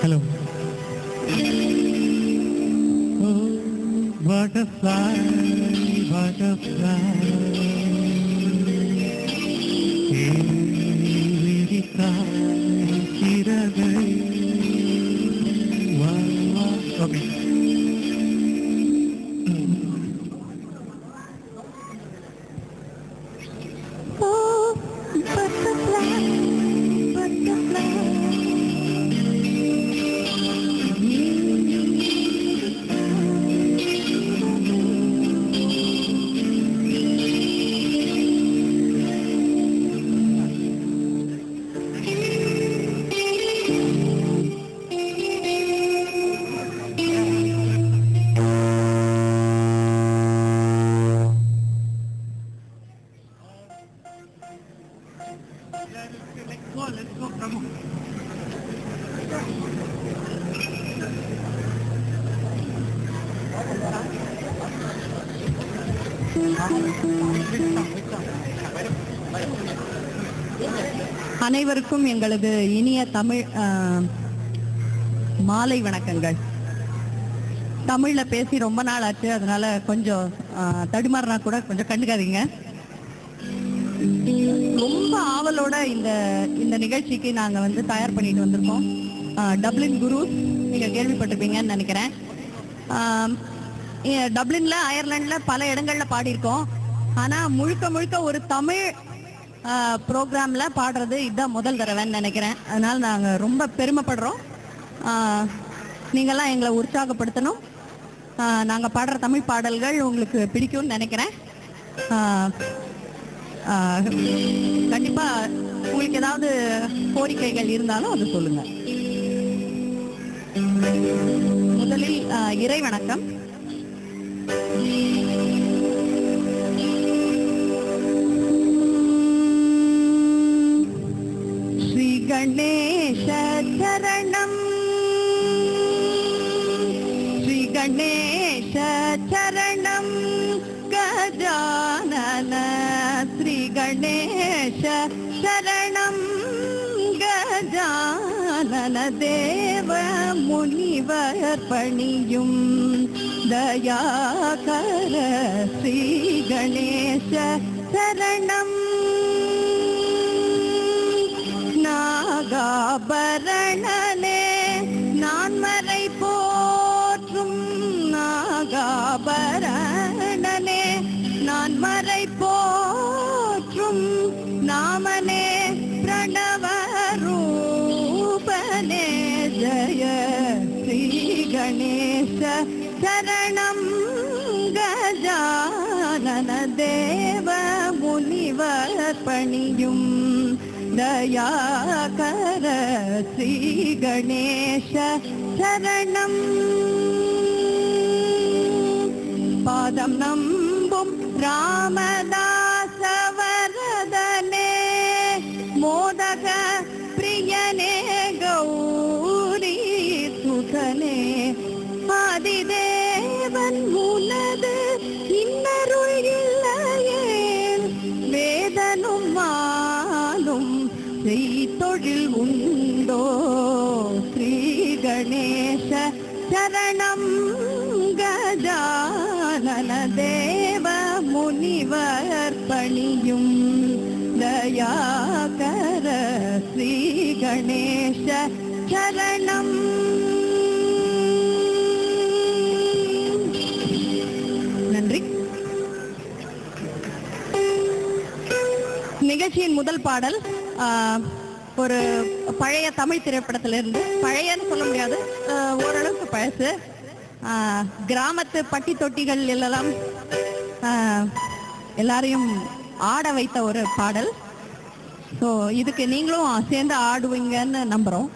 Hello. Oh, butterfly, butterfly. Okay. Oh, butterfly, butterfly. Let's go, come on. அனைவருக்கும் எங்களது இனிய தமிழ் மாலை வணக்கங்கள். தமிழ்ல பேசி ரொம்ப நாள் ஆச்சு, அதனால கொஞ்சம் தடுமாறினா கூட கொஞ்சம் கண்டுக்காதீங்க. ரொம்ப ஆவலோட இந்த நிகழ்ச்சிக்கு நாங்க வந்து தயார் பண்ணிட்டு வந்திருக்கோம். டப்ளின் குரூஸ் நீங்க கேள்விப்பட்டிருப்பீங்கன்னு நினைக்கிறேன். டப்ளின்ல அயர்லாந்துல பல இடங்கள்ல பாடியிருக்கோம். ஆனா முழுக்க முழுக்க ஒரு தமிழ் ப்ரோக்ராம்ல பாடுறது இதுதான் முதல் தடவைன்னு நினைக்கிறேன். அதனால நாங்க ரொம்ப பெருமைப்படுறோம். நீங்கெல்லாம் எங்களை உற்சாகப்படுத்தணும். நாங்க பாடுற தமிழ் பாடல்கள் உங்களுக்கு பிடிக்கும்னு நினைக்கிறேன். கண்டிப்பா உங்களுக்கு ஏதாவது கோரிக்கைகள் இருந்தாலும் அது சொல்லுங்க. முதலில் இறை வணக்கம். ஸ்ரீ கணேச சரணம், ஸ்ரீ கணேச சரணம் கஜானன, ஸ்ரீ கணேச சரணம் கஜானன, தேவ முனிவர் பணியும் தயாகர ஸ்ரீ கணேச சரணம். நாகாபரணனே நான்மறை போற்றும், நாகாபரணனே நான்மறை போற்றும், நாமனே பிரணவ ரூபனே, ஜய ஸ்ரீ கணேச சரணம் கஜானன, தேவ முனிவர் பணியும் தயாகர ஸ்ரீ கணேச சரணம். பாதம் நம்பும் ராமதாச வரதனே, மோதக பிரியனே கௌரி சுதனே, ஆதிதேவன் உனது இன்னருள் இல்லையேல், வேதனும் மாலும் செய்தொழில் உண்டோ, ஸ்ரீ கணேச சரணம் கஜானன, தேவ முனிவர் பணியும் தயாகர ஸ்ரீ கணேச சரணம். நன்றி. நிகழ்ச்சியின் முதல் பாடல் ஒரு பழைய தமிழ் திரைப்படத்திலிருந்து, பழையன்னு சொல்ல முடியாது, ஓரளவுக்கு பழசு. கிராமத்து பட்டி தொட்டிகள் எல்லாம் எல்லாரையும் ஆட வைத்த ஒரு பாடல். ஸோ இதுக்கு நீங்களும் சேர்ந்து ஆடுவீங்கன்னு நம்புறோம்.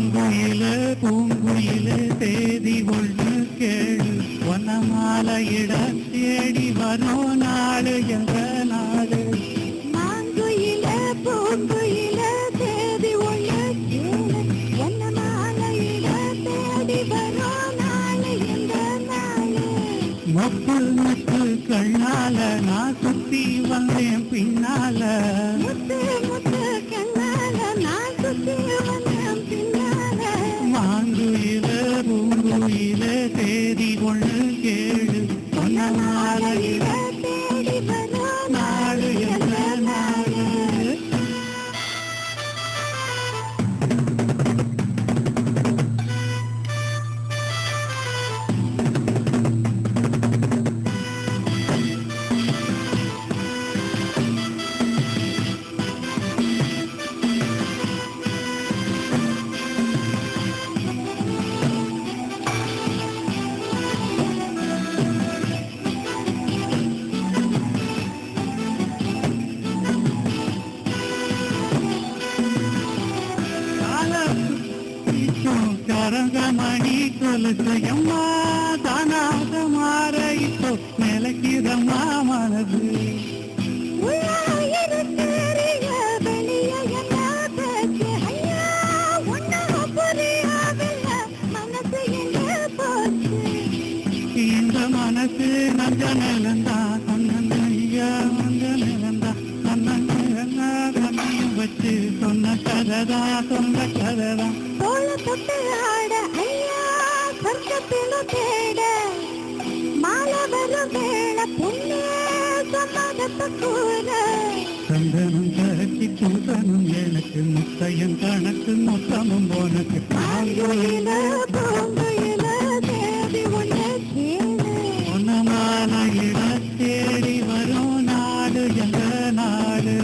மாங்குயில பூங்குயில தேதி ஒன்று கேளு வனமாலையிட தேடி வரும் நாடு எங்க நாடு மாங்குயில பூங்குயில தேதி ஒன்று கேளு வனமாலையிட தேடி வரும் நாடு எங்க நாடு மொப்பு முத்து கண்ணால நான் சுத்தி வந்தேன் பின்னால முத்து முத்து கண்ணால நான் சுத்தி வந்தேன் பின்னால மாங்குயில பூங்குயில தேதி ஒன்று கேளு வனமாலையிட தேடி வரும் நாடு எங்க நாடு கரங்கமணி கொலுசையம்மா தானாக மாற இப்போ நிலைக்கிறம்மா மனது இந்த மனசு நஞ்ச நிலந்தா தன்னந்தையா வந்த நிலந்தா தன்னந்தா கண்ணையும் வச்சு சொன்ன கததா சொந்த கததா தோள தொட்டு ஆட ஐயா சொர்க்கத்திலும் தேட மாலை வரும் வேளை பொண்ணே சம்மதத்தை கூற சந்தனம் கரச்சி பூசனும் எனக்கு முத்தையன் கணக்கு மொத்தமும் போனக்கு மாங்குயில பூங்குயில தேடி ஒண்ணு கேளு ஒன்னமாலையிட தேடி வரும் நாடு எங்க நாடு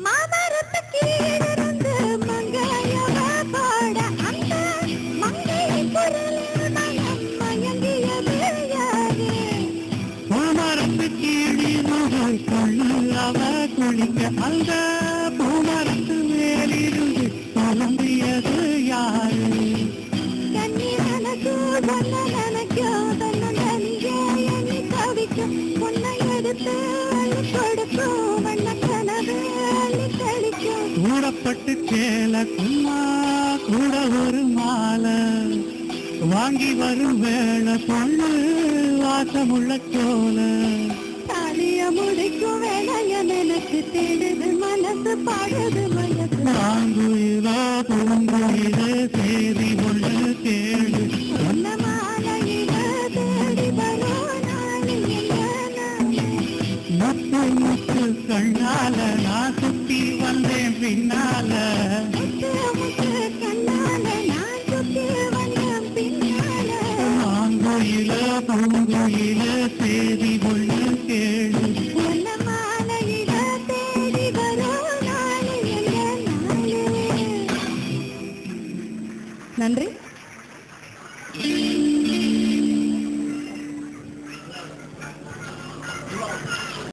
மாமரத்து கீழிருந்து மங்கையவ பாட அந்த மங்கை குரலில் மனம் மயங்கியது யாரு பூமரத்து கீழி நோய் கொள்ளு அவ குளிக்க அந்த பூமரத்து மேலிருந்து புலம்பியது யாரு கண்ணி நினைக்கும் பொண்ணை நினைக்கும் தன்னந்தனியே எண்ணி தவிக்கும் பொண்ணை எடுத்து அள்ளி கொடுக்கும் வண்ண கனவு அள்ளி தெளிக்கும் கூடப்பட்டு சேல கும்மா கூட ஒரு மாலை வாங்கி வரும் வேளை பொண்ணு வாசமுள்ள சோல தாலிய முடிக்கும் வேலையம் எனக்கு தேடுது மனசு பாடுது மனசு மாங்குயில பூங்குயில தேதி ஒன்று கேளு சொன்ன மாலையில தேடி வரும் நாள் எங்க நாளே முத்து முத்து கண்ணால நான் சுத்தி வந்தேன் பின்னால முத்து முத்து கண்ணால நான் சுத்தி வந்தேன் பின்னால மாங்குயில பூங்குயில தேதி ஒன்று கேளு சொன்ன மாலையில தேடி வரும் நாள் எங்க நாளே நன்றி